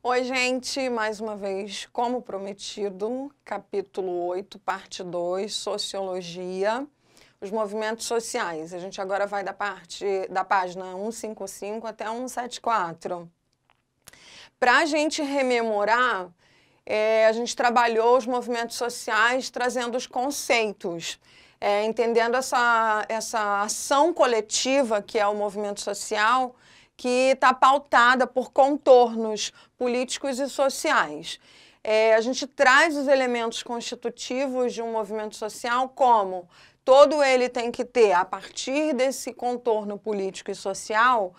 Oi, gente, mais uma vez, como prometido, capítulo 8, parte 2, Sociologia, os movimentos sociais. A gente agora vai da página 155 até 174. Para a gente rememorar, a gente trabalhou os movimentos sociais trazendo os conceitos, entendendo essa ação coletiva que é o movimento social, que está pautada por contornos políticos e sociais. A gente traz os elementos constitutivos de um movimento social como todo ele tem que ter, a partir desse contorno político e social,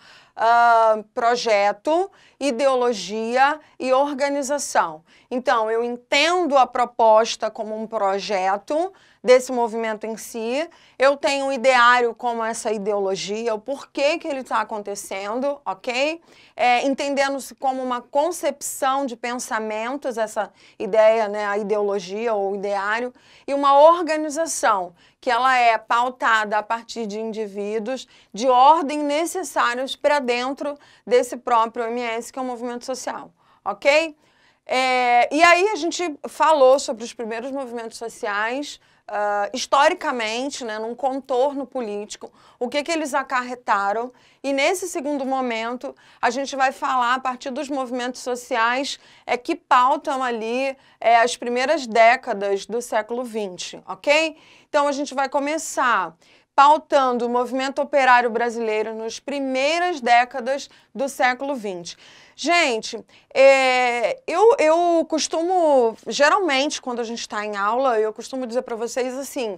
projeto, ideologia e organização. Então, eu entendo a proposta como um projeto desse movimento em si, eu tenho o ideário como essa ideologia, o porquê que ele está acontecendo, ok? Entendendo-se como uma concepção de pensamentos, essa ideia, né, a ideologia ou ideário, e uma organização, que ela é pautada a partir de indivíduos de ordem necessários para dentro desse próprio OMS, que é o movimento social, ok? E aí a gente falou sobre os primeiros movimentos sociais, historicamente, né, num contorno político, o que eles acarretaram, e nesse segundo momento a gente vai falar a partir dos movimentos sociais que pautam ali as primeiras décadas do século XX, ok? Então a gente vai começar pautando o movimento operário brasileiro nas primeiras décadas do século XX. Gente, eu costumo, geralmente, quando a gente está em aula, eu costumo dizer para vocês assim,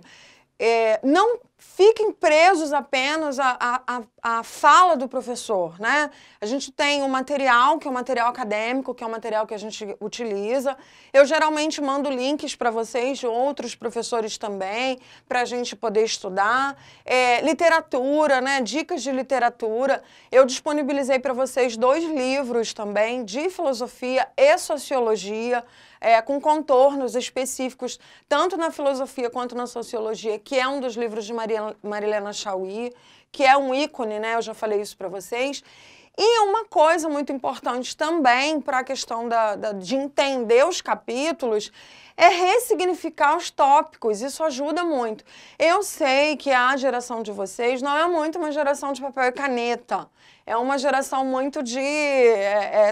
não fiquem presos apenas à fala do professor, né? A gente tem um material, que é um material acadêmico, que é um material que a gente utiliza. Eu geralmente mando links para vocês de outros professores também, para a gente poder estudar. Literatura, né? Dicas de literatura. Eu disponibilizei para vocês 2 livros também, de filosofia e sociologia, com contornos específicos, tanto na filosofia quanto na sociologia, que é um dos livros de Marilena Chaui, que é um ícone, né? Eu já falei isso para vocês. E uma coisa muito importante também para a questão de entender os capítulos é ressignificar os tópicos, isso ajuda muito. Eu sei que a geração de vocês não é muito uma geração de papel e caneta, é uma geração muito de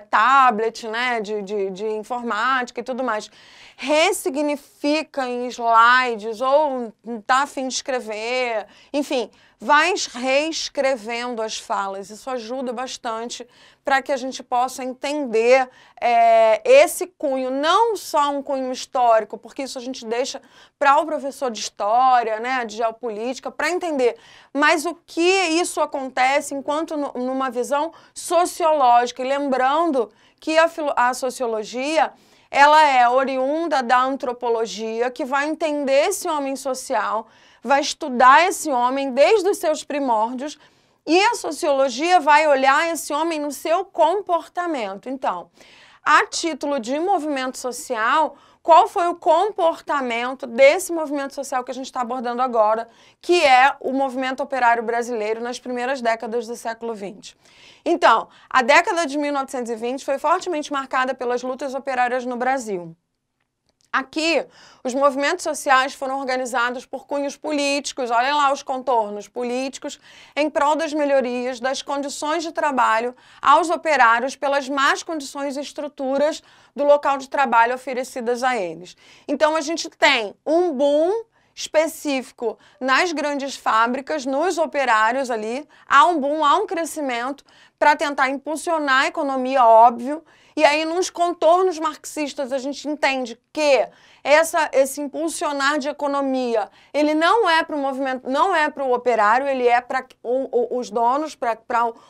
tablet, né, de informática e tudo mais. Ressignifica em slides ou tá a fim de escrever, enfim, vai reescrevendo as falas, isso ajuda bastante para que a gente possa entender esse cunho, não só um cunho histórico, porque isso a gente deixa para o professor de história, né, de geopolítica, para entender, mas o que isso acontece enquanto numa visão sociológica, e lembrando que a sociologia, ela é oriunda da antropologia, que vai entender esse homem social, vai estudar esse homem desde os seus primórdios, e a sociologia vai olhar esse homem no seu comportamento. Então, a título de movimento social, qual foi o comportamento desse movimento social que a gente está abordando agora, que é o movimento operário brasileiro nas primeiras décadas do século XX. Então, a década de 1920 foi fortemente marcada pelas lutas operárias no Brasil. Aqui, os movimentos sociais foram organizados por cunhos políticos, olhem lá os contornos políticos, em prol das melhorias das condições de trabalho aos operários pelas más condições e estruturas do local de trabalho oferecidas a eles. Então, a gente tem um boom específico nas grandes fábricas, nos operários ali, há um boom, há um crescimento para tentar impulsionar a economia, óbvio, e aí nos contornos marxistas a gente entende que esse impulsionar de economia, ele não é para o movimento, não é para o operário, ele é para os donos, para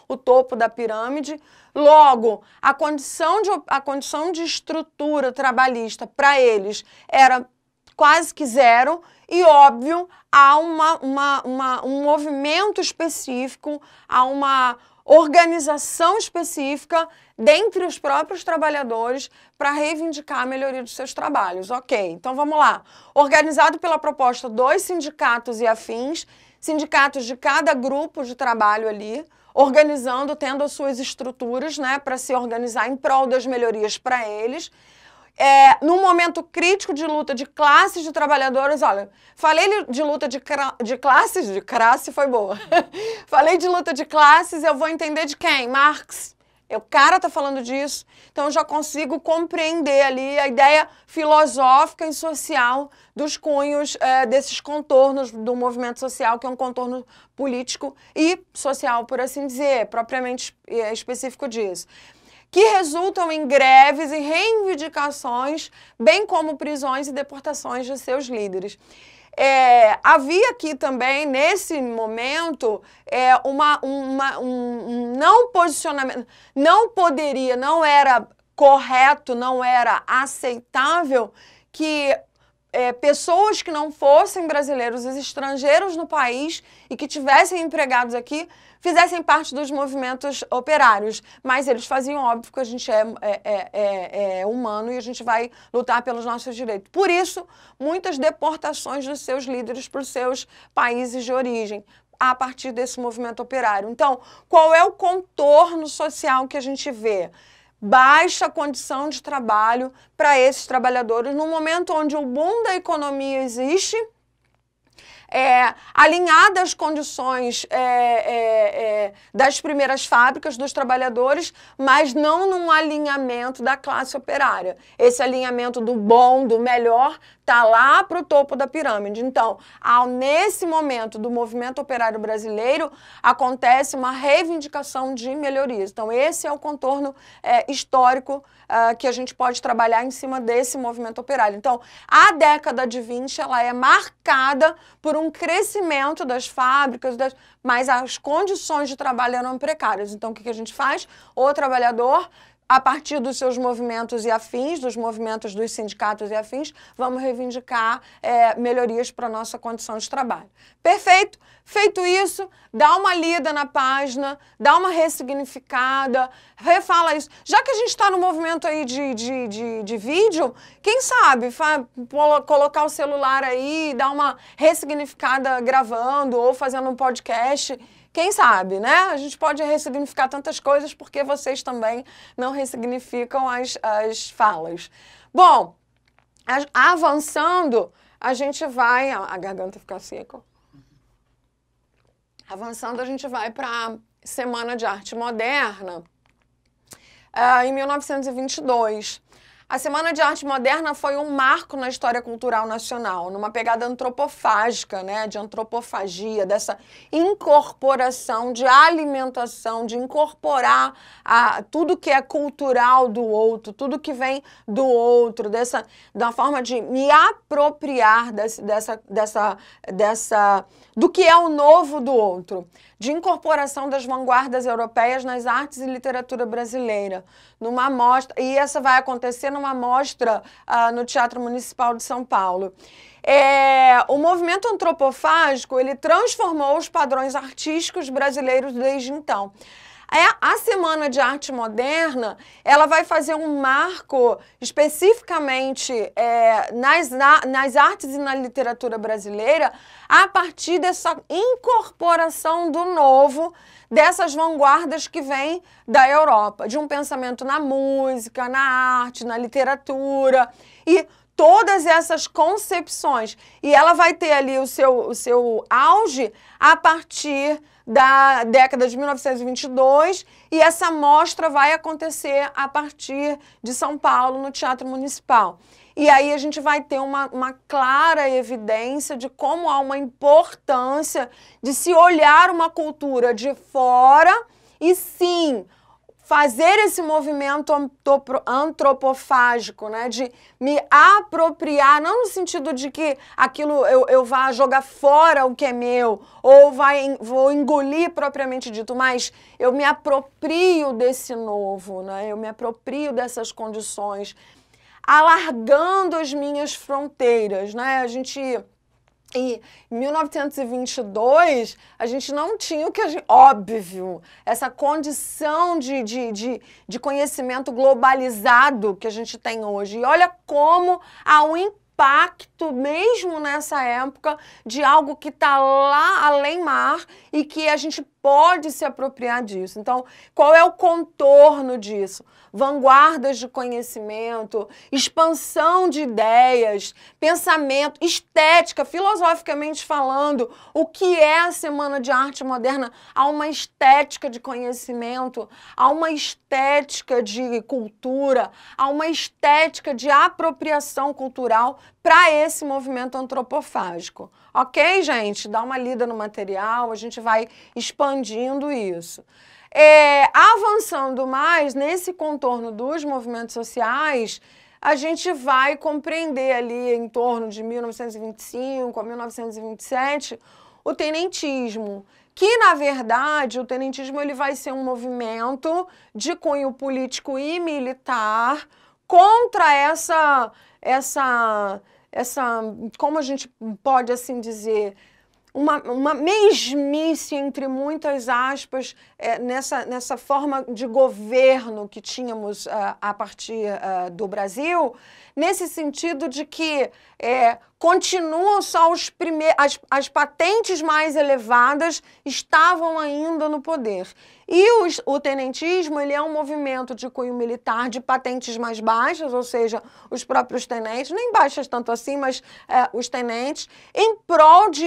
o topo da pirâmide. Logo, a condição de estrutura trabalhista para eles era quase que zero, e óbvio, há um movimento específico, há uma organização específica dentre os próprios trabalhadores para reivindicar a melhoria dos seus trabalhos. Ok, então vamos lá. Organizado pela proposta dos sindicatos e afins, sindicatos de cada grupo de trabalho ali, organizando, tendo as suas estruturas, né, para se organizar em prol das melhorias para eles. Num momento crítico de luta de classes de trabalhadores, olha, falei de luta de classes, de classe foi boa. Falei de luta de classes, eu vou entender de quem? Marx. O cara tá falando disso, então eu já consigo compreender ali a ideia filosófica e social dos cunhos desses contornos do movimento social, que é um contorno político e social, por assim dizer, propriamente específico disso, que resultam em greves e reivindicações, bem como prisões e deportações de seus líderes. Havia aqui também, nesse momento, um não posicionamento, não era correto, não era aceitável que pessoas que não fossem brasileiros, os estrangeiros no país e que tivessem empregados aqui, fizessem parte dos movimentos operários. Mas eles faziam, óbvio, que a gente é humano e a gente vai lutar pelos nossos direitos. Por isso, muitas deportações dos seus líderes para os seus países de origem, a partir desse movimento operário. Então, qual é o contorno social que a gente vê? Baixa condição de trabalho para esses trabalhadores, no momento onde o boom da economia existe, alinhada às condições das primeiras fábricas dos trabalhadores, mas não num alinhamento da classe operária. Esse alinhamento do bom, do melhor, está lá para o topo da pirâmide. Então, nesse momento do movimento operário brasileiro, acontece uma reivindicação de melhorias. Então, esse é o contorno histórico que a gente pode trabalhar em cima desse movimento operário. Então, a década de 20 ela é marcada por um crescimento das fábricas, mas as condições de trabalho eram precárias. Então, o que a gente faz? O trabalhador, a partir dos seus movimentos e afins, dos movimentos dos sindicatos e afins, vamos reivindicar melhorias para a nossa condição de trabalho. Perfeito? Feito isso, dá uma lida na página, dá uma ressignificada, refala isso. Já que a gente está no movimento aí de vídeo, quem sabe colocar o celular aí, dar uma ressignificada gravando ou fazendo um podcast. Quem sabe, né? A gente pode ressignificar tantas coisas porque vocês também não ressignificam as falas. Bom, avançando, a gente vai... A garganta fica seca. Avançando, a gente vai para a Semana de Arte Moderna, em 1922. A Semana de Arte Moderna foi um marco na história cultural nacional, numa pegada antropofágica, né, de antropofagia, dessa incorporação de alimentação, de incorporar tudo que é cultural do outro, tudo que vem do outro, da forma de me apropriar do que é o novo do outro, de incorporação das vanguardas europeias nas artes e literatura brasileira, numa mostra, e essa vai acontecer numa mostra no Teatro Municipal de São Paulo. O movimento antropofágico, ele transformou os padrões artísticos brasileiros desde então. A Semana de Arte Moderna, ela vai fazer um marco especificamente nas artes e na literatura brasileira a partir dessa incorporação do novo, dessas vanguardas que vêm da Europa, de um pensamento na música, na arte, na literatura e todas essas concepções. E ela vai ter ali o seu auge a partir da década de 1922 e essa mostra vai acontecer a partir de São Paulo, no Teatro Municipal. E aí a gente vai ter uma clara evidência de como há uma importância de se olhar uma cultura de fora e sim fazer esse movimento antropofágico, né, de me apropriar, não no sentido de que aquilo eu vá jogar fora o que é meu, ou vou engolir propriamente dito, mas eu me aproprio desse novo, né, eu me aproprio dessas condições, alargando as minhas fronteiras, né, em 1922, a gente não tinha o que óbvio, essa condição de conhecimento globalizado que a gente tem hoje. E olha como há um impacto, mesmo nessa época, de algo que está lá além mar e que a gente pode se apropriar disso. Então, qual é o contorno disso? Vanguardas de conhecimento, expansão de ideias, pensamento, estética, filosoficamente falando, o que é a Semana de Arte Moderna? Há uma estética de conhecimento, há uma estética de cultura, há uma estética de apropriação cultural para esse movimento antropofágico. Ok, gente? Dá uma lida no material, a gente vai expandindo isso. Avançando mais nesse contorno dos movimentos sociais, a gente vai compreender ali em torno de 1925 a 1927 o tenentismo, que na verdade o tenentismo ele vai ser um movimento de cunho político e militar contra essa como a gente pode assim dizer, uma mesmice, entre muitas aspas, nessa forma de governo que tínhamos a partir do Brasil, nesse sentido de que continuam só as patentes mais elevadas estavam ainda no poder. E o tenentismo ele é um movimento de cunho militar de patentes mais baixas, ou seja, os próprios tenentes, nem baixas tanto assim, mas os tenentes, em prol de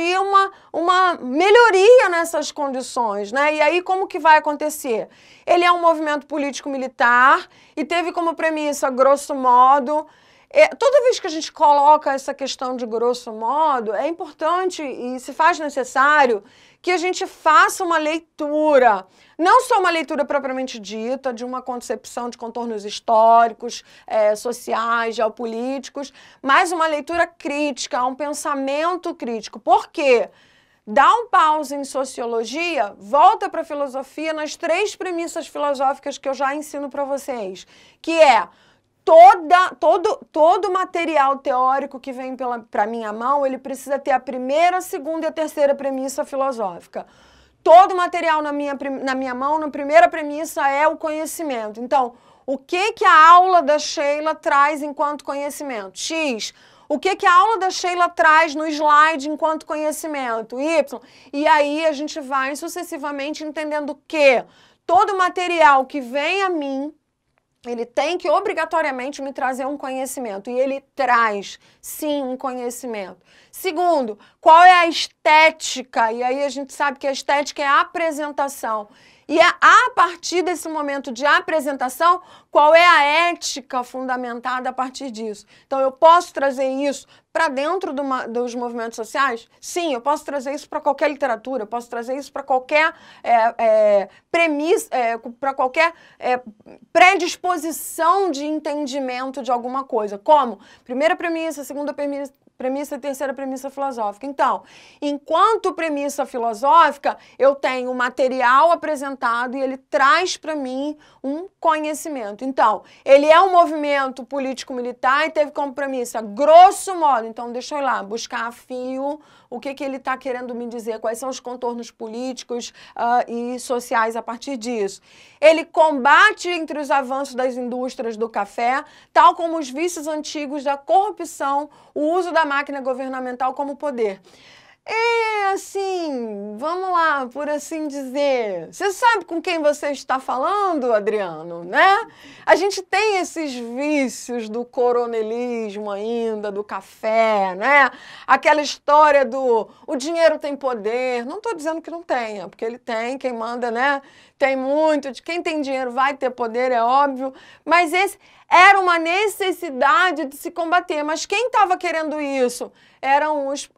uma melhoria nessas condições, né? E aí como que vai acontecer? Ele é um movimento político-militar e teve como premissa, grosso modo, toda vez que a gente coloca essa questão de grosso modo, é importante e se faz necessário que a gente faça uma leitura, não só uma leitura propriamente dita, de uma concepção de contornos históricos, sociais, geopolíticos, mas uma leitura crítica, um pensamento crítico. Por quê? Dá um pause em sociologia, volta para a filosofia nas 3 premissas filosóficas que eu já ensino para vocês, que é todo material teórico que vem para minha mão, ele precisa ter a primeira, a segunda e a terceira premissa filosófica. Todo material na minha mão, na primeira premissa, é o conhecimento. Então, o que a aula da Sheila traz enquanto conhecimento? X. O que a aula da Sheila traz no slide enquanto conhecimento? Y. E aí a gente vai sucessivamente entendendo que todo material que vem a mim, ele tem que obrigatoriamente me trazer um conhecimento, e ele traz, sim, um conhecimento. Segundo, qual é a estética? E aí a gente sabe que a estética é a apresentação. E a partir desse momento de apresentação, qual é a ética fundamentada a partir disso? Então, eu posso trazer isso para dentro dos movimentos sociais? Sim, eu posso trazer isso para qualquer literatura, eu posso trazer isso para qualquer premissa, para qualquer predisposição de entendimento de alguma coisa. Como? Primeira premissa, segunda premissa e terceira premissa filosófica. Então, enquanto premissa filosófica, eu tenho um material apresentado e ele traz para mim um conhecimento. Então, ele é um movimento político-militar e teve como premissa, grosso modo, então deixa eu ir lá, buscar a fio o que ele está querendo me dizer, quais são os contornos políticos e sociais a partir disso. Ele combate entre os avanços das indústrias do café, tal como os vícios antigos da corrupção, o uso da máquina governamental como poder. Assim, vamos lá, por assim dizer, você sabe com quem você está falando, Adriano, né? A gente tem esses vícios do coronelismo ainda, do café, né? Aquela história do o dinheiro tem poder. Não estou dizendo que não tenha, porque ele tem, quem manda, né? Tem muito, de quem tem dinheiro vai ter poder, é óbvio, mas esse era uma necessidade de se combater. Mas quem estava querendo isso? Eram os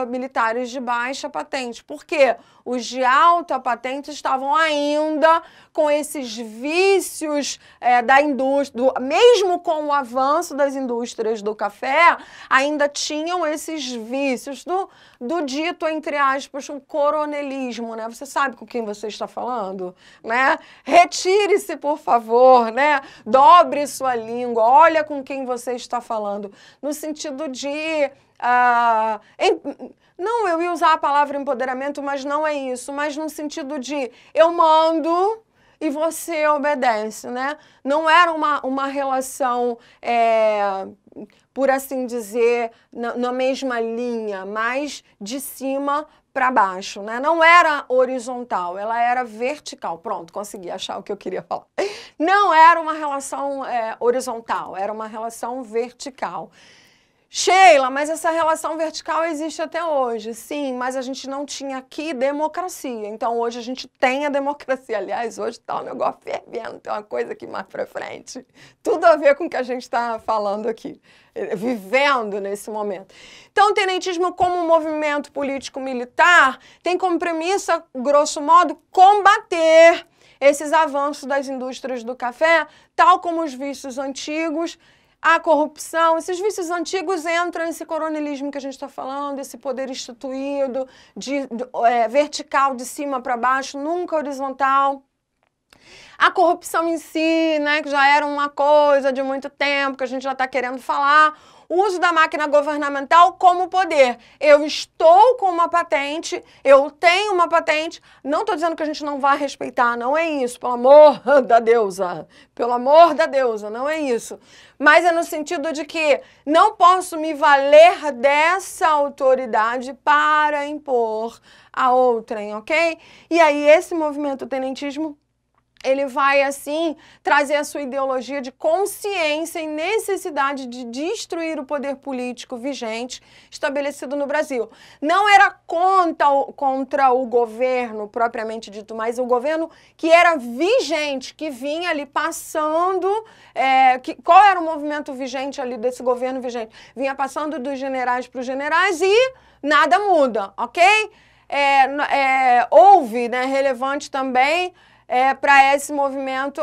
militares de baixa patente. Por quê? Os de alta patente estavam ainda com esses vícios da indústria, mesmo com o avanço das indústrias do café, ainda tinham esses vícios do dito, entre aspas, um coronelismo, né? Você sabe com quem você está falando, né? Retire-se, por favor, né? Dobre sua língua, olha com quem você está falando, no sentido de... não, eu ia usar a palavra empoderamento, mas não é isso, mas no sentido de eu mando e você obedece, né? Não era uma relação, por assim dizer, na mesma linha, mas de cima para baixo, né? Não era horizontal, ela era vertical. Pronto, consegui achar o que eu queria falar. Não era uma relação horizontal, era uma relação vertical. Sheila, mas essa relação vertical existe até hoje. Sim, mas a gente não tinha aqui democracia. Então hoje a gente tem a democracia. Aliás, hoje está o negócio fervendo, tem uma coisa aqui mais para frente. Tudo a ver com o que a gente está falando aqui, vivendo nesse momento. Então o tenentismo como movimento político-militar tem como premissa, grosso modo, combater esses avanços das indústrias do café, tal como os vícios antigos, a corrupção. Esses vícios antigos entram nesse coronelismo que a gente está falando, esse poder instituído, vertical de cima para baixo, nunca horizontal. A corrupção em si, né, que já era uma coisa de muito tempo, que a gente já está querendo falar. O uso da máquina governamental como poder. Eu estou com uma patente, eu tenho uma patente, não estou dizendo que a gente não vai respeitar, não é isso, pelo amor da deusa, pelo amor da deusa, não é isso. Mas é no sentido de que não posso me valer dessa autoridade para impor a outrem, ok? E aí esse movimento tenentismo, ele vai, assim, trazer a sua ideologia de consciência e necessidade de destruir o poder político vigente estabelecido no Brasil. Não era contra o governo propriamente dito, mas o governo que era vigente, que vinha ali passando... qual era o movimento vigente ali desse governo vigente? Vinha passando dos generais para os generais e nada muda, ok? Houve, né, relevante também... para esse movimento,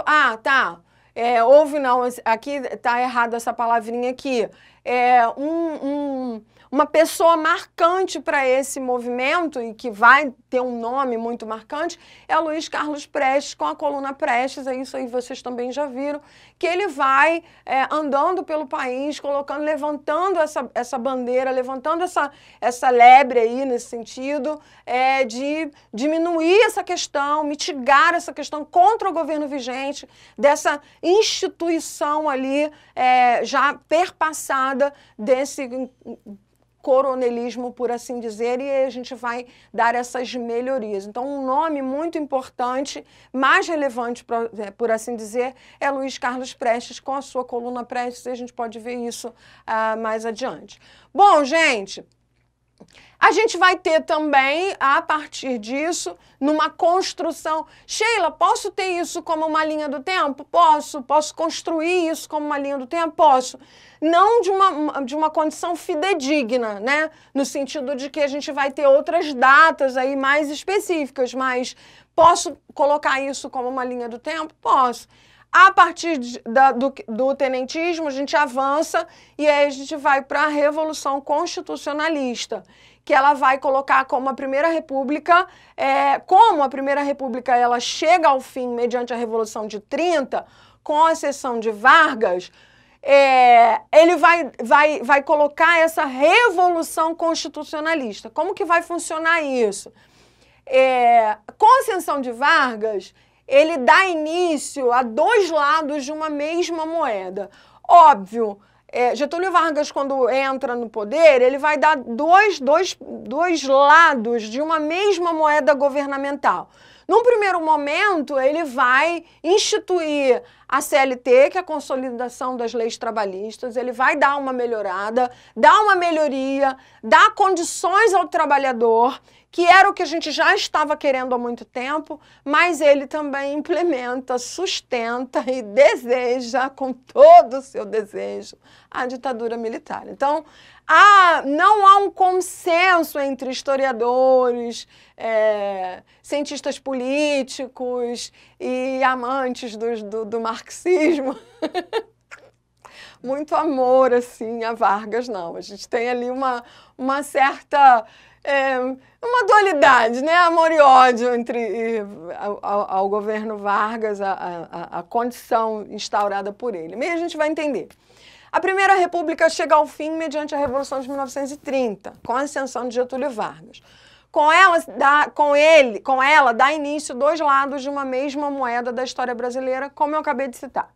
houve não, aqui está errada essa palavrinha aqui, uma pessoa marcante para esse movimento e que vai ter um nome muito marcante é o Luiz Carlos Prestes, com a coluna Prestes, é isso aí vocês também já viram, que ele vai andando pelo país, levantando essa bandeira, levantando essa lebre aí nesse sentido, de diminuir essa questão, mitigar essa questão contra o governo vigente, dessa instituição ali já perpassada desse coronelismo, por assim dizer, e a gente vai dar essas melhorias. Então, um nome muito importante, mais relevante, por assim dizer, é Luiz Carlos Prestes, com a sua coluna Prestes, e a gente pode ver isso mais adiante. Bom, gente, a gente vai ter também, a partir disso, numa construção... Sheila, posso ter isso como uma linha do tempo? Posso. Posso construir isso como uma linha do tempo? Posso. Não de uma condição fidedigna, né? No sentido de que a gente vai ter outras datas aí mais específicas, mas posso colocar isso como uma linha do tempo? Posso. A partir do tenentismo, a gente avança e aí a gente vai para a Revolução Constitucionalista, que ela vai colocar como a Primeira República, como a Primeira República ela chega ao fim mediante a Revolução de 30, com a cessão de Vargas, ele vai colocar essa Revolução Constitucionalista. Como que vai funcionar isso? Com a ascensão de Vargas, ele dá início a dois lados de uma mesma moeda. Óbvio, Getúlio Vargas, quando entra no poder, ele vai dar dois lados de uma mesma moeda governamental. Num primeiro momento, ele vai instituir a CLT, que é a consolidação das leis trabalhistas, ele vai dar uma melhorada, dar uma melhoria, dar condições ao trabalhador, que era o que a gente já estava querendo há muito tempo, mas ele também implementa, sustenta e deseja, com todo o seu desejo, a ditadura militar. Então, não há um consenso entre historiadores, cientistas políticos e amantes do marxismo. Muito amor, assim, a Vargas, não. A gente tem ali uma certa... uma dualidade, né? Amor e ódio ao governo Vargas, a condição instaurada por ele. Mas a gente vai entender. A Primeira República chega ao fim mediante a Revolução de 1930, com a ascensão de Getúlio Vargas. Com ela dá início dois lados de uma mesma moeda da história brasileira, como eu acabei de citar.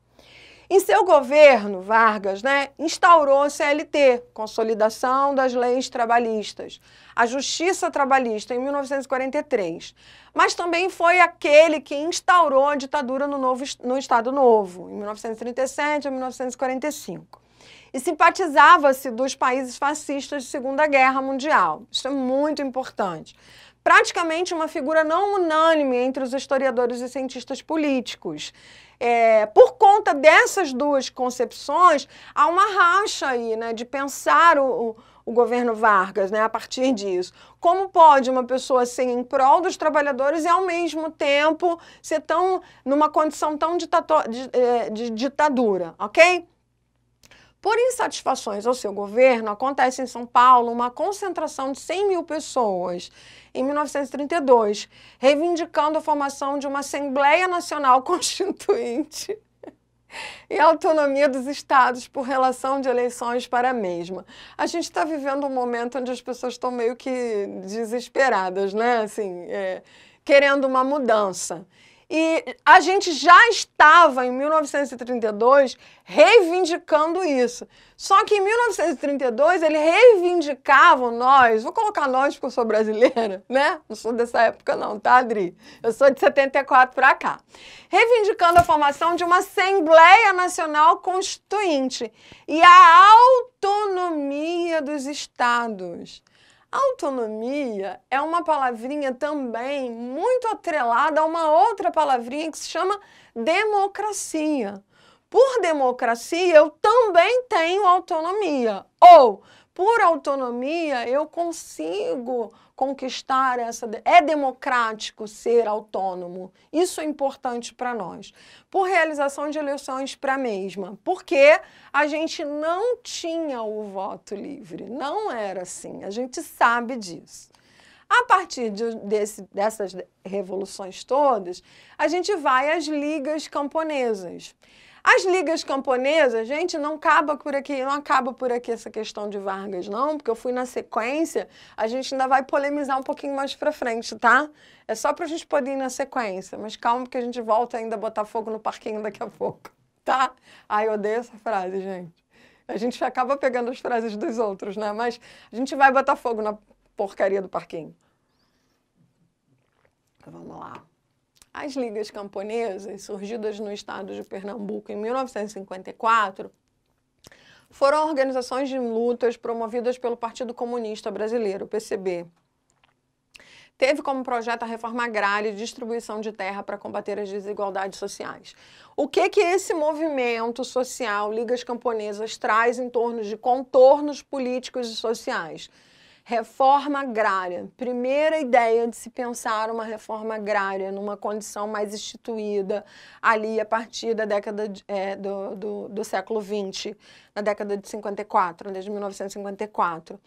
Em seu governo, Vargas, né, instaurou a CLT, Consolidação das Leis Trabalhistas, a Justiça Trabalhista, em 1943, mas também foi aquele que instaurou a ditadura no Estado Novo, em 1937 a 1945. E simpatizava-se dos países fascistas de Segunda Guerra Mundial. Isso é muito importante. Praticamente uma figura não unânime entre os historiadores e cientistas políticos. Por conta dessas duas concepções, há uma racha aí, né, de pensar o governo Vargas, né, a partir disso. Como pode uma pessoa ser em prol dos trabalhadores e, ao mesmo tempo, ser numa condição tão de ditadura, ok? Por insatisfações ao seu governo, acontece em São Paulo uma concentração de 100 mil pessoas em 1932, reivindicando a formação de uma Assembleia Nacional Constituinte e a autonomia dos estados por relação de eleições para a mesma. A gente está vivendo um momento onde as pessoas estão meio que desesperadas, né? Assim, querendo uma mudança. E a gente já estava, em 1932, reivindicando isso. Só que em 1932, eles reivindicavam nós, vou colocar nós porque eu sou brasileira, né? Não sou dessa época não, tá, Adri? Eu sou de 74 para cá. Reivindicando a formação de uma Assembleia Nacional Constituinte e a autonomia dos estados. Autonomia é uma palavrinha também muito atrelada a uma outra palavrinha que se chama democracia. Por democracia, eu também tenho autonomia. Ou, por autonomia, eu consigo conquistar essa... É democrático ser autônomo. Isso é importante para nós. Por realização de eleições para a mesma. Porque a gente não tinha o voto livre. Não era assim. A gente sabe disso. A partir dessas revoluções todas, a gente vai às ligas camponesas. As ligas camponesas, gente, não acaba por aqui essa questão de Vargas, não, porque eu fui na sequência, a gente ainda vai polemizar um pouquinho mais pra frente, tá? É só pra gente poder ir na sequência, mas calma que a gente volta ainda a botar fogo no parquinho daqui a pouco, tá? Ai, eu odeio essa frase, gente. A gente acaba pegando as frases dos outros, né? Mas a gente vai botar fogo na porcaria do parquinho. Então, vamos lá. As ligas camponesas, surgidas no estado de Pernambuco em 1954, foram organizações de lutas promovidas pelo Partido Comunista Brasileiro, PCB. Teve como projeto a reforma agrária e distribuição de terra para combater as desigualdades sociais. O que esse movimento social, Ligas Camponesas, traz em torno de contornos políticos e sociais? Reforma agrária. Primeira ideia de se pensar uma reforma agrária numa condição mais instituída ali a partir da década do século XX, na década de 54, desde 1954.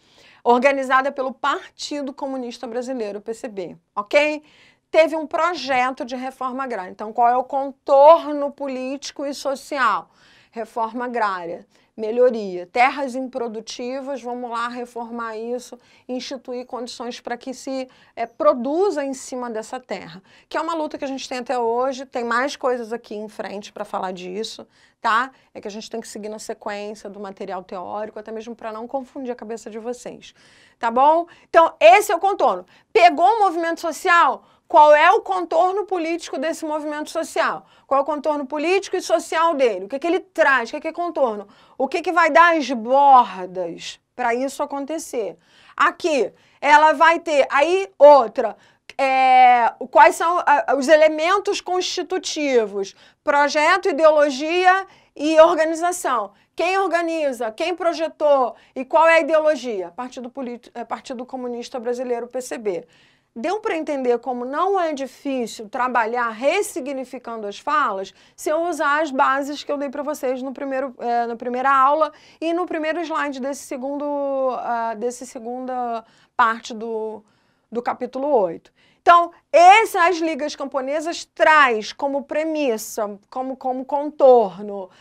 Organizada pelo Partido Comunista Brasileiro, PCB, ok? Teve um projeto de reforma agrária. Então, qual é o contorno político e social? Reforma agrária. Melhoria. Terras improdutivas, vamos lá reformar isso, instituir condições para que se produza em cima dessa terra. Que é uma luta que a gente tem até hoje, tem mais coisas aqui em frente para falar disso, tá? É que a gente tem que seguir na sequência do material teórico, até mesmo para não confundir a cabeça de vocês, tá bom? Então, esse é o contorno. Pegou o movimento social? Qual é o contorno político desse movimento social? Qual é o contorno político e social dele? O que ele traz? O que é contorno? O que vai dar as bordas para isso acontecer? Aqui, ela vai ter... Aí, outra. Quais são os elementos constitutivos? Projeto, ideologia e organização. Quem organiza? Quem projetou? E qual é a ideologia? Partido Comunista Brasileiro, PCB. Deu para entender como não é difícil trabalhar ressignificando as falas se eu usar as bases que eu dei para vocês na primeira aula e no primeiro slide desse segunda parte do capítulo 8. Então, as ligas camponesas traz como premissa, como contorno,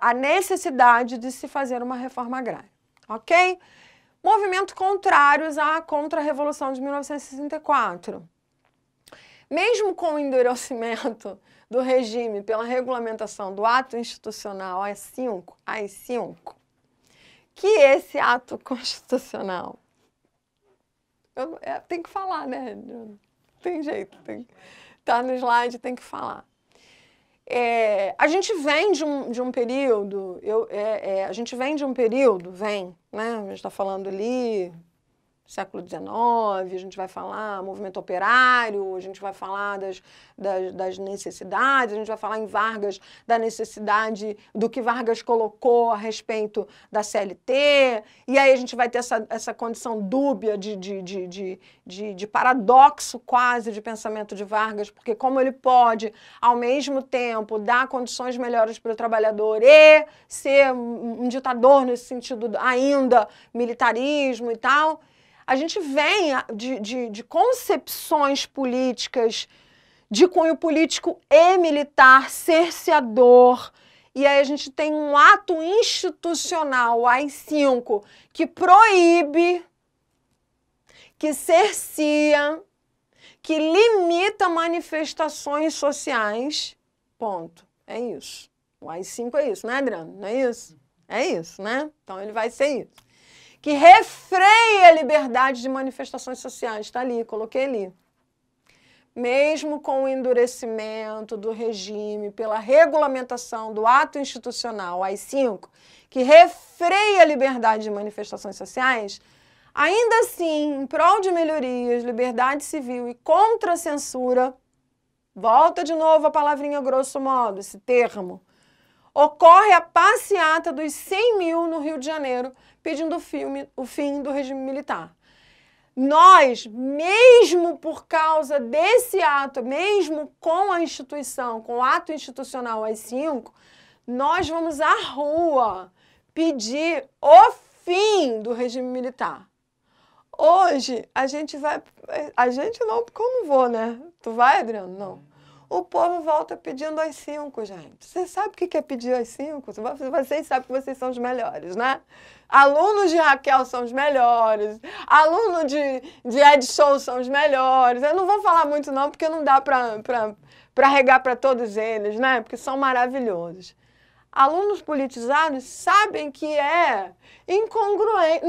a necessidade de se fazer uma reforma agrária, ok? Movimentos contrários à contra-revolução de 1964. Mesmo com o endurecimento do regime pela regulamentação do ato institucional AI-5, que esse ato constitucional... tem que falar, né? Tem jeito, tá no slide, tem que falar. A gente vem de um período, a gente vem de um período, né? A gente está falando ali, século XIX, a gente vai falar movimento operário, a gente vai falar das necessidades, a gente vai falar em Vargas da necessidade do que Vargas colocou a respeito da CLT, e aí a gente vai ter essa condição dúbia de paradoxo quase de pensamento de Vargas, porque como ele pode, ao mesmo tempo, dar condições melhores para o trabalhador e ser um ditador nesse sentido ainda, militarismo e tal. A gente vem de concepções políticas de cunho político e militar, cerceador, e aí a gente tem um ato institucional, o AI-5, que proíbe, que cerceia, que limita manifestações sociais, ponto. É isso. O AI-5 é isso, né, Adriano? Não é isso? É isso, né? Então ele vai ser isso. Que refreia a liberdade de manifestações sociais. Está ali, coloquei ali. Mesmo com o endurecimento do regime pela regulamentação do ato institucional AI-5, que refreia a liberdade de manifestações sociais, ainda assim, em prol de melhorias, liberdade civil e contra a censura, volta de novo a palavrinha grosso modo, esse termo, ocorre a passeata dos 100 mil no Rio de Janeiro, pedindo o fim do regime militar. Nós, mesmo por causa desse ato, mesmo com a instituição, com o ato institucional AI-5, nós vamos à rua pedir o fim do regime militar. Hoje, a gente não, porque eu não vou, né? Tu vai, Adriano? Não. O povo volta pedindo AI-5, gente. Você sabe o que é pedir AI-5? Vocês sabem que vocês são os melhores, né? Alunos de Raquel são os melhores. Alunos de Ed Show são os melhores. Eu não vou falar muito não, porque não dá para regar para todos eles, né? Porque são maravilhosos. Alunos politizados sabem que é incongruente.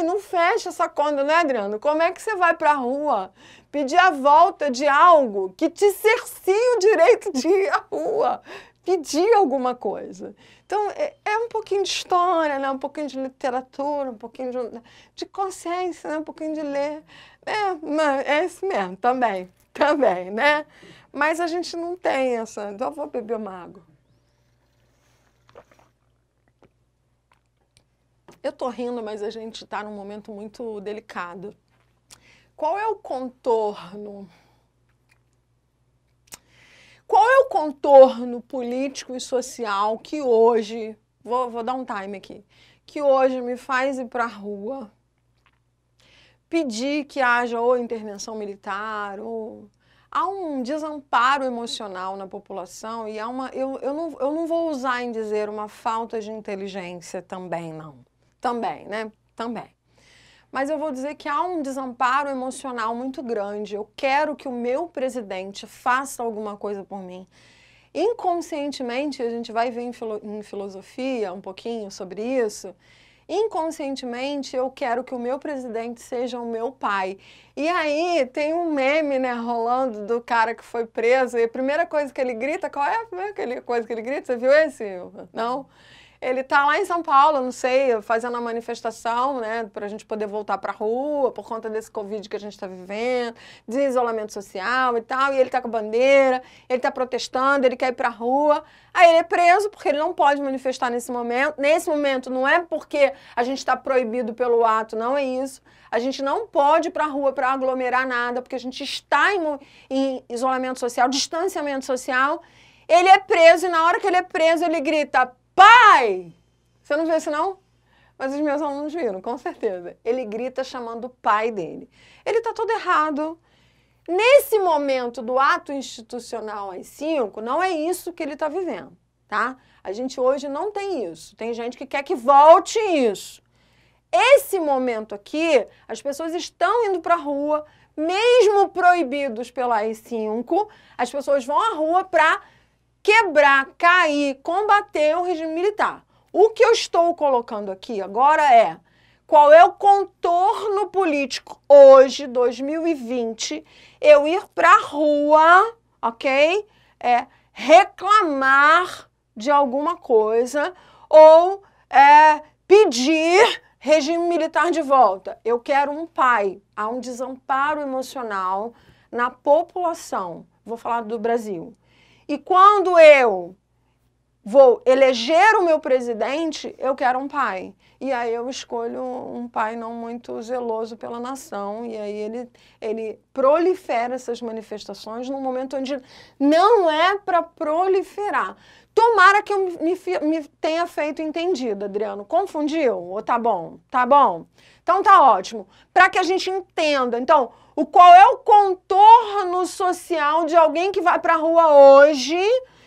Não fecha essa conta, né, Adriano? Como é que você vai para a rua pedir a volta de algo que te cerceia o direito de ir à rua? Pedir alguma coisa. Então, é um pouquinho de história, né? Um pouquinho de literatura, um pouquinho de consciência, né? Um pouquinho de ler. É isso mesmo, também, né? Mas a gente não tem essa... Então, eu vou beber uma água. Eu tô rindo, mas a gente está num momento muito delicado. Qual é o contorno? Qual é o contorno político e social que hoje, vou dar um time aqui, que hoje me faz ir para a rua, pedir que haja ou intervenção militar, ou há um desamparo emocional na população e há eu não vou usar em dizer uma falta de inteligência também, não. Também, né? Também. Mas eu vou dizer que há um desamparo emocional muito grande. Eu quero que o meu presidente faça alguma coisa por mim. Inconscientemente, a gente vai ver em filosofia um pouquinho sobre isso, inconscientemente eu quero que o meu presidente seja o meu pai. E aí tem um meme, né, rolando do cara que foi preso e a primeira coisa que ele grita, qual é a primeira coisa que ele grita? Você viu esse? Não? Ele tá lá em São Paulo, não sei, fazendo a manifestação, né, para a gente poder voltar para a rua, por conta desse Covid que a gente está vivendo, de isolamento social e tal, e ele tá com a bandeira, ele tá protestando, ele quer ir para a rua, aí ele é preso porque ele não pode manifestar nesse momento. Nesse momento não é porque a gente está proibido pelo ato, não é isso. A gente não pode ir para a rua para aglomerar nada, porque a gente está em isolamento social, distanciamento social. Ele é preso e na hora que ele é preso ele grita: pai! Você não viu isso não? Mas os meus alunos viram, com certeza. Ele grita chamando o pai dele. Ele está todo errado. Nesse momento do ato institucional AI-5, não é isso que ele está vivendo, tá? A gente hoje não tem isso. Tem gente que quer que volte isso. Esse momento aqui, as pessoas estão indo para a rua, mesmo proibidos pela AI-5, as pessoas vão à rua para quebrar, cair, combater o regime militar. O que eu estou colocando aqui agora é qual é o contorno político hoje, 2020, eu ir para a rua, ok? Reclamar de alguma coisa ou pedir regime militar de volta. Eu quero um pai. Há um desamparo emocional na população. Vou falar do Brasil. E quando eu vou eleger o meu presidente, eu quero um pai. E aí eu escolho um pai não muito zeloso pela nação. E aí ele prolifera essas manifestações num momento onde não é para proliferar. Tomara que eu me tenha feito entendida, Adriano. Confundiu? Ou tá bom? Tá bom? Então tá ótimo. Para que a gente entenda. Então, qual é o contorno social de alguém que vai para a rua hoje,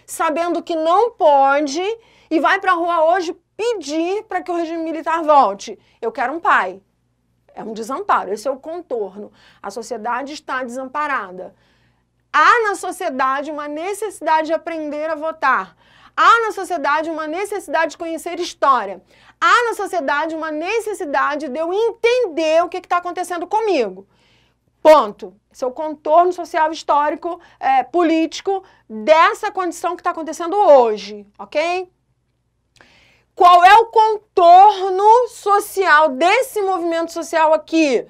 sabendo que não pode, e vai para a rua hoje pedir para que o regime militar volte? Eu quero um pai. É um desamparo. Esse é o contorno. A sociedade está desamparada. Há na sociedade uma necessidade de aprender a votar. Há na sociedade uma necessidade de conhecer história. Há na sociedade uma necessidade de eu entender o que está acontecendo comigo. Ponto. Esse é o contorno social, histórico, político dessa condição que está acontecendo hoje, ok? Qual é o contorno social desse movimento social aqui?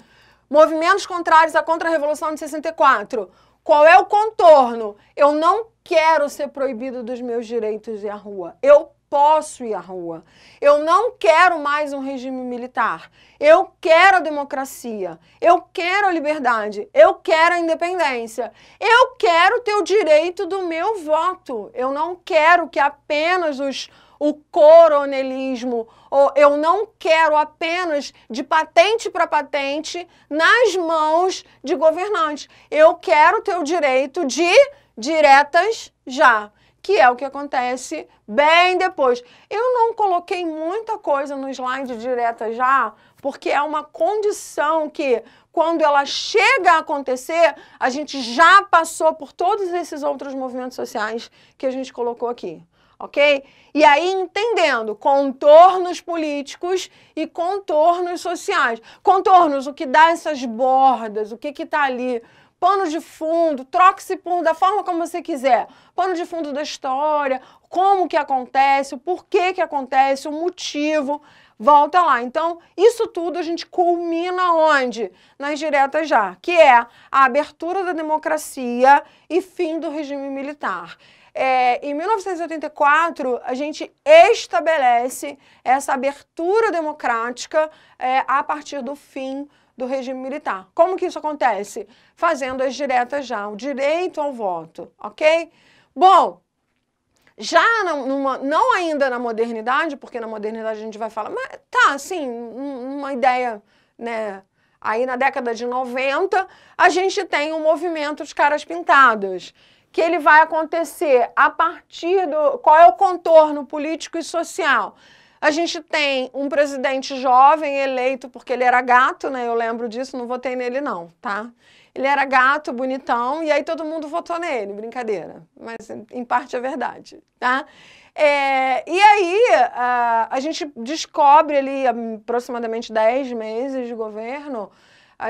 Movimentos contrários à Contra-Revolução de 64. Qual é o contorno? Eu não quero ser proibido dos meus direitos de ir à rua. Eu posso ir à rua. Eu não quero mais um regime militar. Eu quero a democracia. Eu quero a liberdade. Eu quero a independência. Eu quero ter o direito do meu voto. Eu não quero que apenas o coronelismo, ou eu não quero apenas de patente para patente nas mãos de governantes. Eu quero ter o direito de diretas já, que é o que acontece bem depois. Eu não coloquei muita coisa no slide direta já, porque é uma condição que, quando ela chega a acontecer, a gente já passou por todos esses outros movimentos sociais que a gente colocou aqui. Ok? E aí, entendendo contornos políticos e contornos sociais. Contornos, o que dá essas bordas, o que está ali. Pano de fundo, troque-se por da forma como você quiser. Pano de fundo da história, como que acontece, o porquê que acontece, o motivo. Volta lá. Então, isso tudo a gente culmina onde? Nas diretas já, que é a abertura da democracia e fim do regime militar. Em 1984, a gente estabelece essa abertura democrática a partir do fim do regime militar. Como que isso acontece? Fazendo as diretas já, o direito ao voto, ok? Bom, já não ainda na modernidade, porque na modernidade a gente vai falar, mas tá, assim, uma ideia, né? Aí na década de 90, a gente tem um movimento de caras pintadas, que ele vai acontecer a partir do... Qual é o contorno político e social? A gente tem um presidente jovem eleito porque ele era gato, né? Eu lembro disso, não votei nele não, tá? Ele era gato, bonitão, e aí todo mundo votou nele, brincadeira. Mas em parte é verdade, tá? E aí a gente descobre ali aproximadamente 10 meses de governo,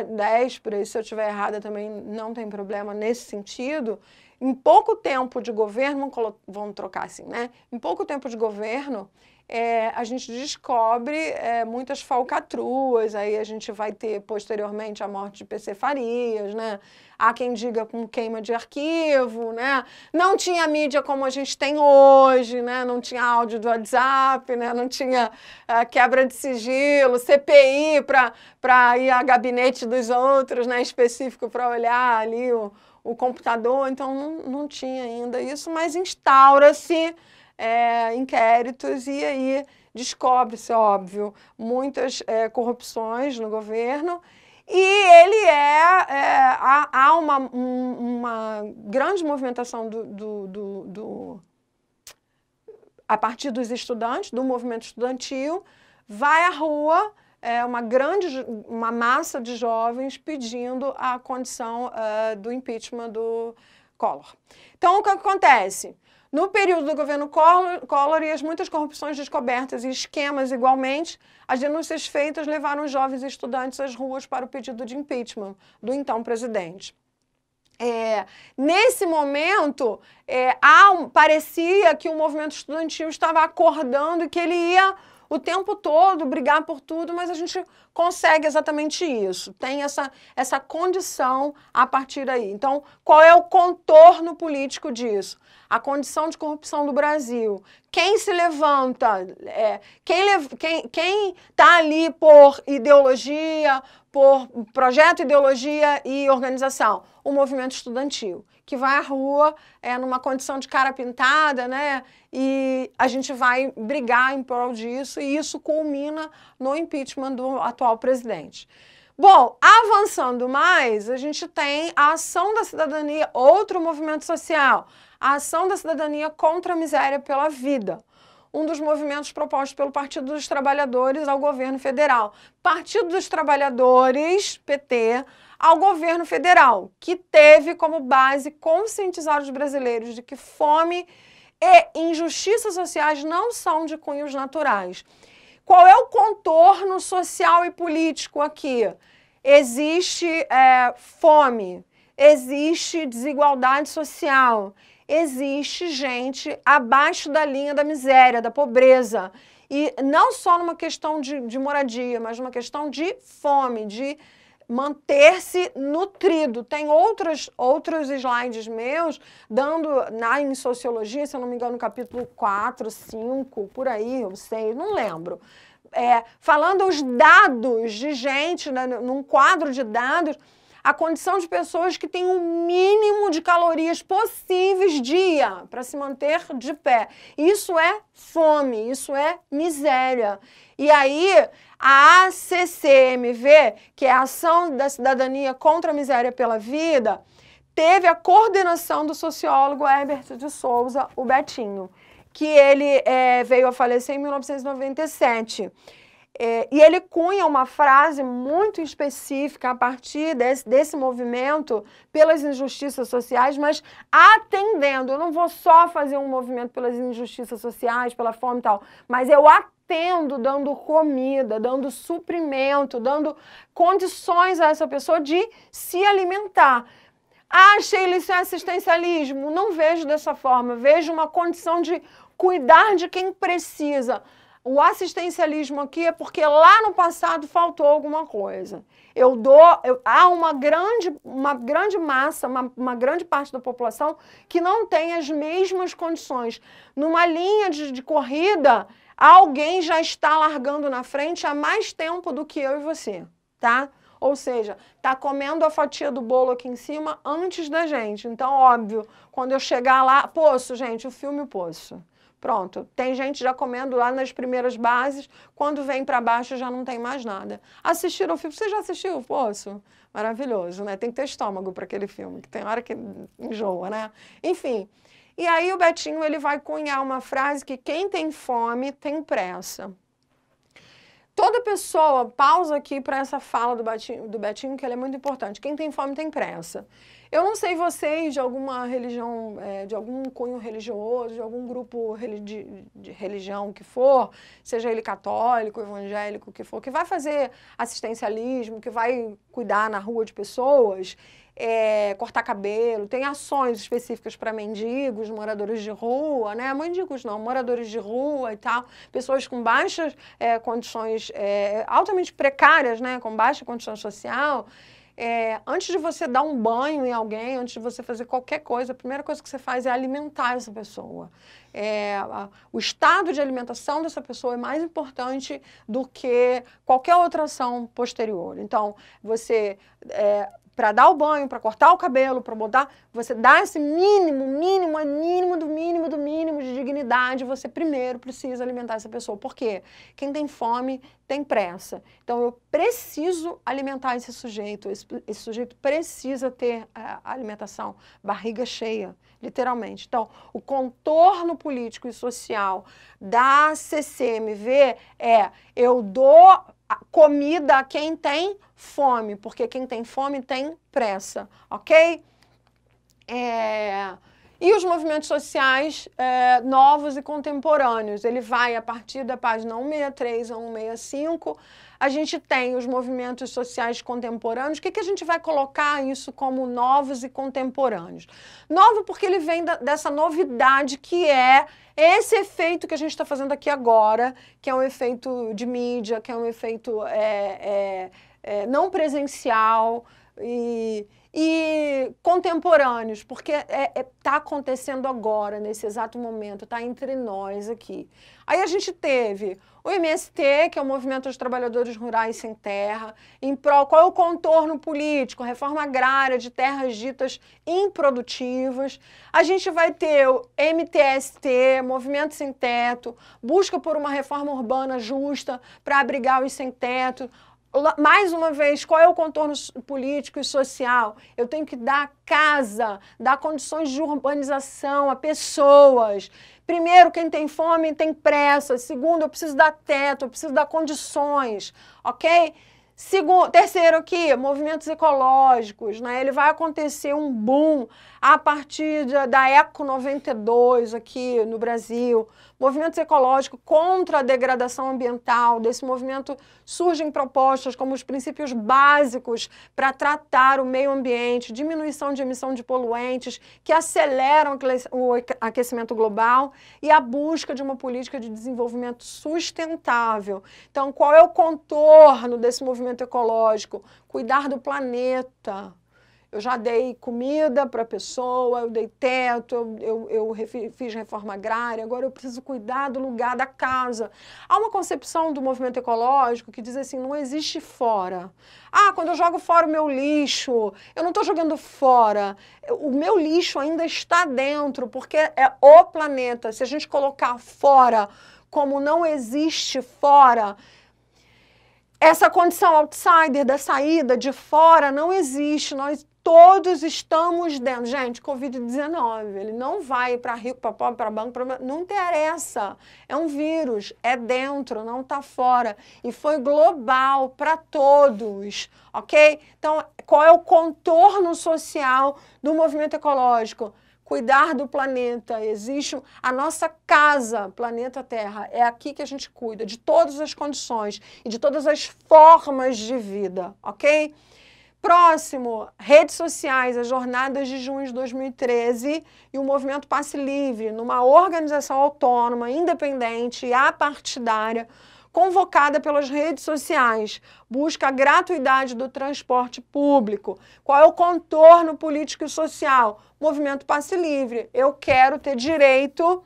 10 por aí, se eu estiver errada também não tem problema nesse sentido. Em pouco tempo de governo, vamos trocar assim, né? Em pouco tempo de governo, a gente descobre muitas falcatruas, aí a gente vai ter posteriormente a morte de PC Farias, né? Há quem diga com queima de arquivo, né? Não tinha mídia como a gente tem hoje, né? Não tinha áudio do WhatsApp, né? Não tinha quebra de sigilo, CPI para ir a gabinete dos outros, né? Específico para olhar ali o computador, então não tinha ainda isso, mas instaura-se inquéritos e aí descobre-se, óbvio, muitas corrupções no governo e ele há uma grande movimentação a partir dos estudantes, do movimento estudantil, vai à rua uma massa de jovens pedindo a condição do impeachment do Collor. Então, o que acontece? No período do governo Collor e as muitas corrupções descobertas e esquemas igualmente, as denúncias feitas levaram os jovens estudantes às ruas para o pedido de impeachment do então presidente. Nesse momento, parecia que o movimento estudantil estava acordando e que ele ia o tempo todo brigar por tudo, mas a gente consegue exatamente isso. Tem essa condição a partir daí. Então, qual é o contorno político disso? A condição de corrupção do Brasil. Quem se levanta, quem está ali por ideologia, por projeto, ideologia e organização? O movimento estudantil, que vai à rua numa condição de cara pintada, né? E a gente vai brigar em prol disso, e isso culmina no impeachment do atual presidente. Bom, avançando mais, a gente tem a Ação da Cidadania, outro movimento social, a Ação da Cidadania contra a Miséria pela Vida, um dos movimentos propostos pelo Partido dos Trabalhadores ao governo federal. Partido dos Trabalhadores, PT, ao governo federal, que teve como base conscientizar os brasileiros de que fome e injustiças sociais não são de cunhos naturais. Qual é o contorno social e político aqui? Existe fome, existe desigualdade social, existe gente abaixo da linha da miséria, da pobreza. E não só numa questão de moradia, mas numa questão de fome, de manter-se nutrido. Tem outros slides meus, dando em sociologia, se eu não me engano, no capítulo 4, 5, por aí, eu sei, não lembro. Falando os dados de gente, né, num quadro de dados, a condição de pessoas que têm o mínimo de calorias possíveis dia para se manter de pé. Isso é fome, isso é miséria. E aí, a ACCMV, que é a Ação da Cidadania contra a Miséria pela Vida, teve a coordenação do sociólogo Herbert de Souza, o Betinho, que ele veio a falecer em 1997. E ele cunha uma frase muito específica a partir desse movimento pelas injustiças sociais, mas atendendo. Eu não vou só fazer um movimento pelas injustiças sociais, pela fome e tal, mas eu atendo dando comida, dando suprimento, dando condições a essa pessoa de se alimentar. Sheila, isso é assistencialismo? Não vejo dessa forma. Vejo uma condição de cuidar de quem precisa. O assistencialismo aqui é porque lá no passado faltou alguma coisa. Há uma grande massa, uma grande parte da população que não tem as mesmas condições. Numa linha de corrida, alguém já está largando na frente há mais tempo do que eu e você, tá? Ou seja, está comendo a fatia do bolo aqui em cima antes da gente. Então, óbvio, quando eu chegar lá... Poço, gente, o filme Poço. Pronto, tem gente já comendo lá nas primeiras bases, quando vem para baixo já não tem mais nada. Assistiram o filme? Você já assistiu o Poço? Maravilhoso, né? Tem que ter estômago para aquele filme, que tem hora que enjoa, né? Enfim, e aí o Betinho ele vai cunhar uma frase que quem tem fome tem pressa. Toda pessoa, pausa aqui para essa fala do Betinho, que ela é muito importante. Quem tem fome tem pressa. Eu não sei vocês de alguma religião, de algum cunho religioso, de algum grupo de religião que for, seja ele católico, evangélico, o que for, que vai fazer assistencialismo, que vai cuidar na rua de pessoas, cortar cabelo, tem ações específicas para mendigos, moradores de rua, né? Mendigos não, moradores de rua e tal, pessoas com baixas condições, altamente precárias, né? Com baixa condição social. Antes de você dar um banho em alguém, antes de você fazer qualquer coisa, a primeira coisa que você faz é alimentar essa pessoa. O estado de alimentação dessa pessoa é mais importante do que qualquer outra ação posterior. Então, você... para dar o banho, para cortar o cabelo, para botar, você dá esse mínimo de dignidade, você primeiro precisa alimentar essa pessoa. Por quê? Quem tem fome tem pressa. Então, eu preciso alimentar esse sujeito. Esse sujeito precisa ter a alimentação, barriga cheia, literalmente. Então, o contorno político e social da CCMV eu dou comida a quem tem fome, porque quem tem fome tem pressa, ok? E os movimentos sociais novos e contemporâneos, ele vai a partir da página 163 a 165, a gente tem os movimentos sociais contemporâneos. O que a gente vai colocar isso como novos e contemporâneos? Novo porque ele vem dessa novidade que é esse efeito que a gente está fazendo aqui agora, que é um efeito de mídia, que é um efeito não presencial e contemporâneos, porque está acontecendo agora, nesse exato momento, está entre nós aqui. Aí a gente teve o MST, que é o Movimento dos Trabalhadores Rurais Sem Terra, em prol, qual é o contorno político? Reforma agrária de terras ditas improdutivas. A gente vai ter o MTST, Movimento Sem Teto, busca por uma reforma urbana justa para abrigar os sem teto. Mais uma vez, qual é o contorno político e social? Eu tenho que dar casa, dar condições de urbanização a pessoas. Primeiro, quem tem fome tem pressa. Segundo, eu preciso dar teto, eu preciso dar condições, ok? Terceiro aqui, movimentos ecológicos, né? Ele vai acontecer um boom a partir da Eco 92 aqui no Brasil. Movimentos ecológicos contra a degradação ambiental. Desse movimento surgem propostas como os princípios básicos para tratar o meio ambiente, diminuição de emissão de poluentes que aceleram o aquecimento global e a busca de uma política de desenvolvimento sustentável. Então, qual é o contorno desse movimento ecológico? Cuidar do planeta. Eu já dei comida para a pessoa, eu dei teto, eu fiz reforma agrária, agora eu preciso cuidar do lugar da casa. Há uma concepção do movimento ecológico que diz assim, não existe fora. Ah, quando eu jogo fora o meu lixo, eu não estou jogando fora, o meu lixo ainda está dentro, porque é o planeta. Se a gente colocar fora como não existe fora, essa condição outsider da saída de fora não existe, nós todos estamos dentro. Gente, Covid-19, ele não vai para rico, para pobre, para banco, não interessa. É um vírus, é dentro, não está fora. E foi global para todos, ok? Então, qual é o contorno social do movimento ecológico? Cuidar do planeta. Existe a nossa casa, planeta Terra. É aqui que a gente cuida de todas as condições e de todas as formas de vida, ok? Próximo, redes sociais, as jornadas de junho de 2013 e o movimento Passe Livre, numa organização autônoma, independente e apartidária, convocada pelas redes sociais, busca a gratuidade do transporte público. Qual é o contorno político e social? Movimento Passe Livre. Eu quero ter direito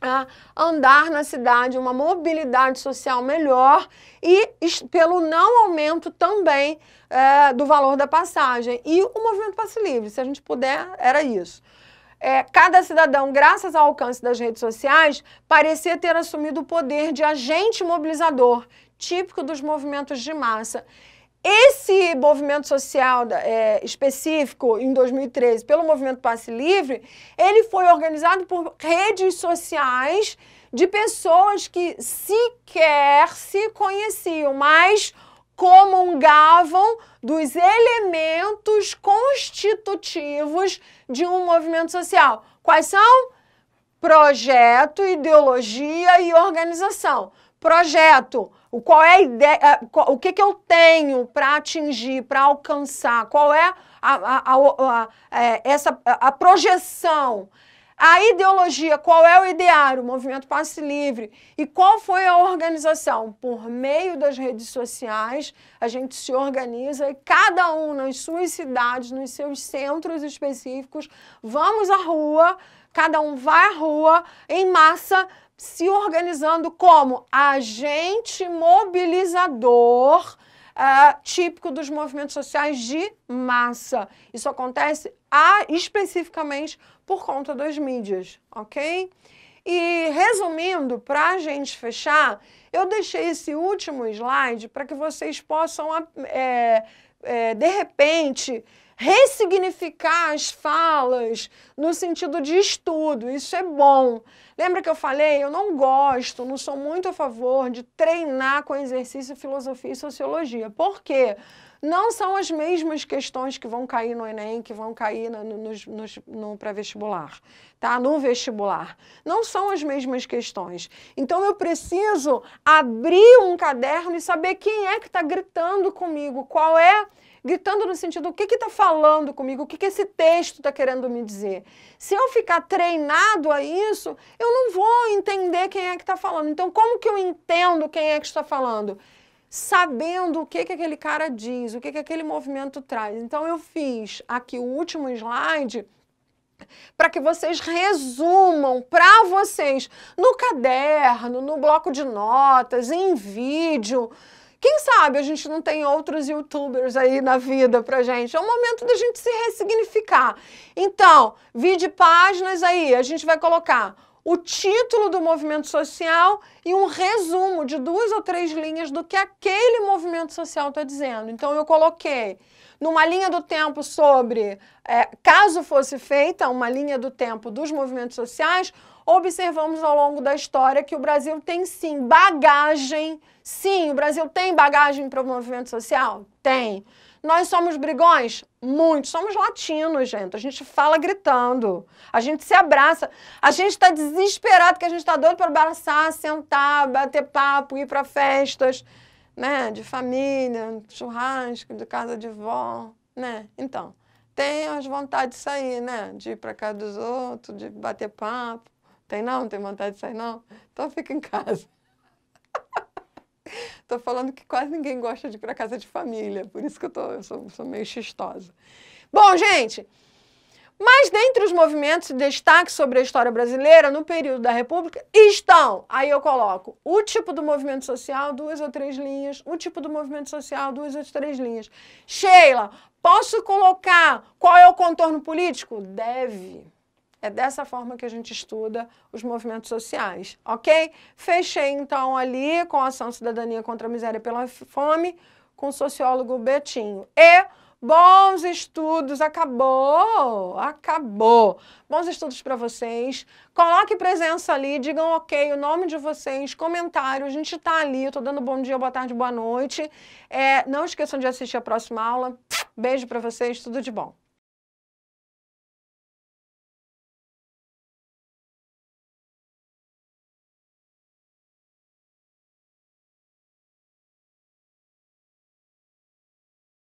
a andar na cidade, uma mobilidade social melhor e pelo não aumento também do valor da passagem. E o movimento Passe Livre, se a gente puder, era isso. Cada cidadão, graças ao alcance das redes sociais, parecia ter assumido o poder de agente mobilizador, típico dos movimentos de massa. Esse movimento social específico, em 2013, pelo movimento Passe Livre, ele foi organizado por redes sociais de pessoas que sequer se conheciam, mas comungavam dos elementos constitutivos de um movimento social. Quais são? Projeto, ideologia e organização. Projeto, qual é a ideia, o que eu tenho para atingir, para alcançar, qual é a projeção. A ideologia, qual é o ideário, o movimento Passe Livre, e qual foi a organização? Por meio das redes sociais, a gente se organiza e cada um nas suas cidades, nos seus centros específicos, vamos à rua, cada um vai à rua em massa, se organizando como agente mobilizador típico dos movimentos sociais de massa. Isso acontece especificamente por conta das mídias, ok? E resumindo, para a gente fechar, eu deixei esse último slide para que vocês possam, de repente, ressignificar as falas no sentido de estudo, isso é bom. Lembra que eu falei? Eu não gosto, não sou muito a favor de treinar com exercício filosofia e sociologia. Por quê? Não são as mesmas questões que vão cair no Enem, que vão cair no pré-vestibular, tá? No vestibular. Não são as mesmas questões. Então, eu preciso abrir um caderno e saber quem é que está gritando comigo, qual é... Gritando no sentido, o que está falando comigo, o que esse texto está querendo me dizer. Se eu ficar treinado a isso, eu não vou entender quem é que está falando. Então, como que eu entendo quem é que está falando? Sabendo o que aquele cara diz, o que aquele movimento traz. Então, eu fiz aqui o último slide para que vocês resumam para vocês no caderno, no bloco de notas, em vídeo. Quem sabe a gente não tem outros youtubers aí na vida pra gente. É o momento da gente se ressignificar. Então, vide páginas aí, a gente vai colocar o título do movimento social e um resumo de 2 ou 3 linhas do que aquele movimento social está dizendo. Então, eu coloquei numa linha do tempo sobre, caso fosse feita uma linha do tempo dos movimentos sociais, observamos ao longo da história que o Brasil tem sim bagagem. Sim, o Brasil tem bagagem para o movimento social? Tem. Nós somos brigões? Muito. Somos latinos, gente. A gente fala gritando. A gente se abraça. A gente está desesperado, que a gente está doido para abraçar, sentar, bater papo, ir para festas, né? De família, churrasco, de casa de vó, né? Então, tem as vontades de sair, né? De ir para casa dos outros, de bater papo. Tem não? Tem vontade de sair não? Então fica em casa. Tô falando que quase ninguém gosta de ir para casa de família, por isso que eu sou meio xistosa. Bom, gente, mas dentre os movimentos de destaque sobre a história brasileira no período da República estão, aí eu coloco, o tipo do movimento social, 2 ou 3 linhas, o tipo do movimento social, 2 ou 3 linhas. Sheila, posso colocar qual é o contorno político? Deve. É dessa forma que a gente estuda os movimentos sociais, ok? Fechei, então, ali com a ação Cidadania contra a Miséria e pela Fome, com o sociólogo Betinho. E bons estudos, acabou! Bons estudos para vocês. Coloque presença ali, digam ok, o nome de vocês, comentário, a gente tá ali, eu tô dando bom dia, boa tarde, boa noite. Não esqueçam de assistir a próxima aula. Beijo para vocês, tudo de bom.